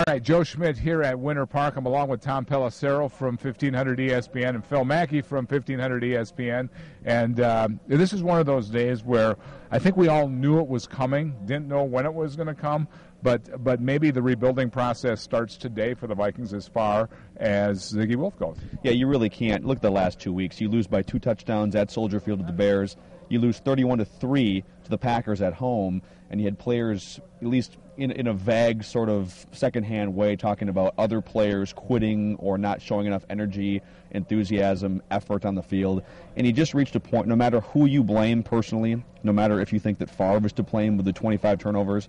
All right, Joe Schmit here at Winter Park. I'm along with Tom Pelissero from 1500 ESPN and Phil Mackey from 1500 ESPN. And this is one of those days where I think we all knew it was coming, didn't know when it was going to come, but maybe the rebuilding process starts today for the Vikings as far as Ziggy Wolf goes. Yeah, you really can't. Look at the last 2 weeks. You lose by 2 touchdowns at Soldier Field to the Bears. You lose 31-3 to the Packers at home, and you had players, at least in a vague sort of secondhand way, talking about other players quitting or not showing enough energy, enthusiasm, effort on the field. And you just reached a point, no matter who you blame personally, no matter if you think that Favre is to blame with the 25 turnovers,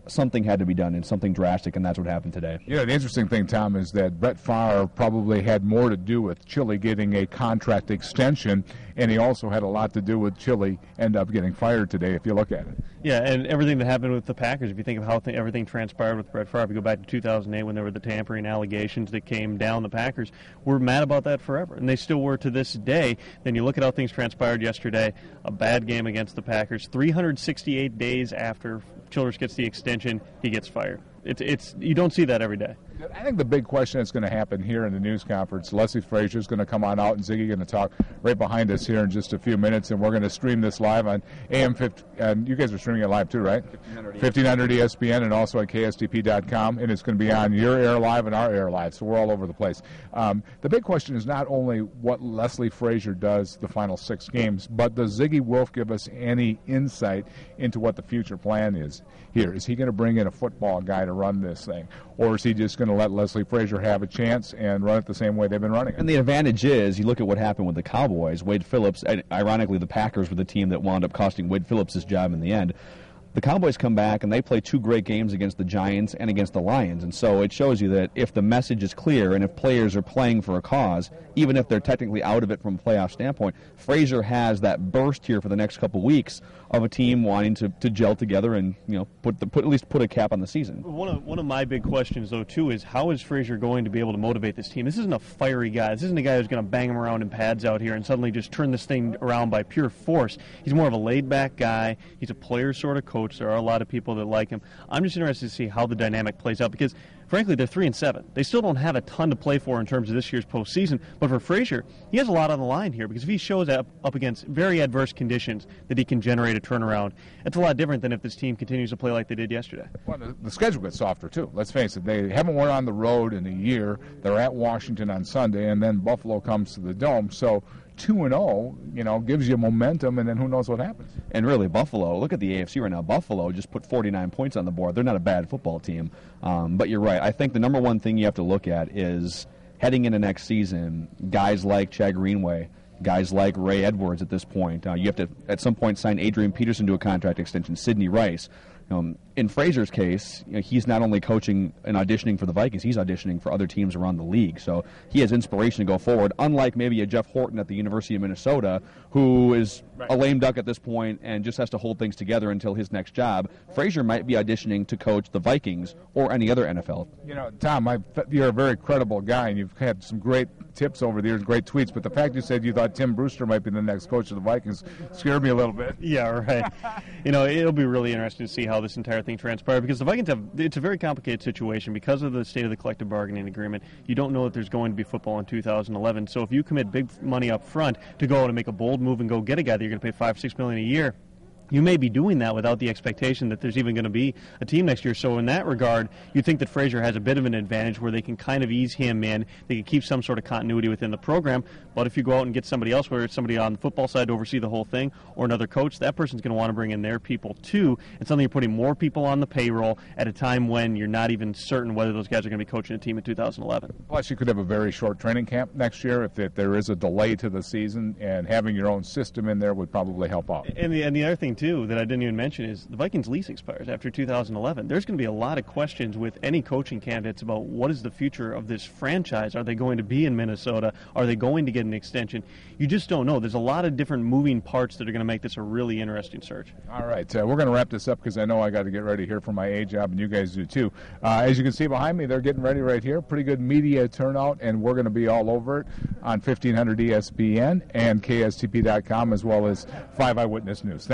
something had to be done, and something drastic, and that's what happened today. Yeah, the interesting thing, Tom, is that Brett Favre probably had more to do with Chile getting a contract extension, and he also had a lot to do with Chile end up getting fired today, if you look at it. Yeah, and everything that happened with the Packers, if you think of how everything transpired with Brett Favre, you go back to 2008 when there were the tampering allegations that came down, the Packers were mad about that forever, and they still were to this day. Then you look at how things transpired yesterday, a bad game against the Packers, 368 days after Childress gets the extension, he gets fired. It's you don't see that every day. I think the big question that's going to happen here in the news conference, Leslie Frazier is going to come on out, and Ziggy going to talk right behind us here in just a few minutes, and we're going to stream this live on AM 50, and you guys are streaming it live too, right? 1500 ESPN and also at KSTP.com, and it's going to be on your air live and our air live, so we're all over the place. The big question is not only what Leslie Frazier does the final 6 games, but does Ziggy Wolf give us any insight into what the future plan is here? Is he going to bring in a football guy to run this thing, or is he just going to let Leslie Frazier have a chance and run it the same way they've been running it? And the advantage is, you look at what happened with the Cowboys, Wade Phillips, and ironically the Packers were the team that wound up costing Wade Phillips his job in the end. The Cowboys come back and they play 2 great games against the Giants and against the Lions, and so it shows you that if the message is clear and if players are playing for a cause, even if they're technically out of it from a playoff standpoint, Frazier has that burst here for the next couple weeks of a team wanting to gel together and at least put a cap on the season. One of my big questions though too is, how is Frazier going to be able to motivate this team? This isn't a fiery guy. This isn't a guy who's going to bang him around in pads out here and suddenly just turn this thing around by pure force. He's more of a laid-back guy. He's a player sort of coach. There are a lot of people that like him. I'm just interested to see how the dynamic plays out because, frankly, they're 3-7. They still don't have a ton to play for in terms of this year's postseason. But for Frazier, he has a lot on the line here because if he shows up against very adverse conditions that he can generate a turnaround, it's a lot different than if this team continues to play like they did yesterday. Well, the schedule gets softer, too. Let's face it. They haven't went on the road in a year. They're at Washington on Sunday, and then Buffalo comes to the Dome. So 2-0, gives you momentum, and then who knows what happens. And really, Buffalo, look at the AFC right now. Buffalo just put 49 points on the board. They're not a bad football team. But you're right. I think the number one thing you have to look at is, heading into next season, guys like Chad Greenway, guys like Ray Edwards at this point. You have to, at some point, sign Adrian Peterson to a contract extension, Sidney Rice. In Frazier's case, he's not only coaching and auditioning for the Vikings, he's auditioning for other teams around the league. So he has inspiration to go forward, unlike maybe a Jeff Horton at the University of Minnesota, who is a lame duck at this point and just has to hold things together until his next job. Frazier might be auditioning to coach the Vikings or any other NFL. Tom, you're a very credible guy, and you've had some great tips over the years, great tweets, but the fact you said you thought Tim Brewster might be the next coach of the Vikings scared me a little bit. Yeah, right. It'll be really interesting to see how this entire thing transpires because the Vikings it's a very complicated situation because of the state of the collective bargaining agreement. You don't know that there's going to be football in 2011, so if you commit big money up front to go out and make a bold move and go get a guy that you're going to pay $5-6 million a year, you may be doing that without the expectation that there's even going to be a team next year. So in that regard, you think that Frazier has a bit of an advantage where they can kind of ease him in. They can keep some sort of continuity within the program. But if you go out and get somebody else, whether it's somebody on the football side to oversee the whole thing or another coach, that person's going to want to bring in their people too. And suddenly you're putting more people on the payroll at a time when you're not even certain whether those guys are going to be coaching a team in 2011. Plus, you could have a very short training camp next year if there is a delay to the season, and having your own system in there would probably help out. And the other thing, too, that I didn't even mention is the Vikings' lease expires after 2011. There's going to be a lot of questions with any coaching candidates about what is the future of this franchise. Are they going to be in Minnesota? Are they going to get an extension? You just don't know. There's a lot of different moving parts that are going to make this a really interesting search. All right. We're going to wrap this up because I know I got to get ready here for my A job, and you guys do too. As you can see behind me, they're getting ready right here. Pretty good media turnout, and we're going to be all over it on 1500 ESPN and KSTP.com as well as 5 Eyewitness News.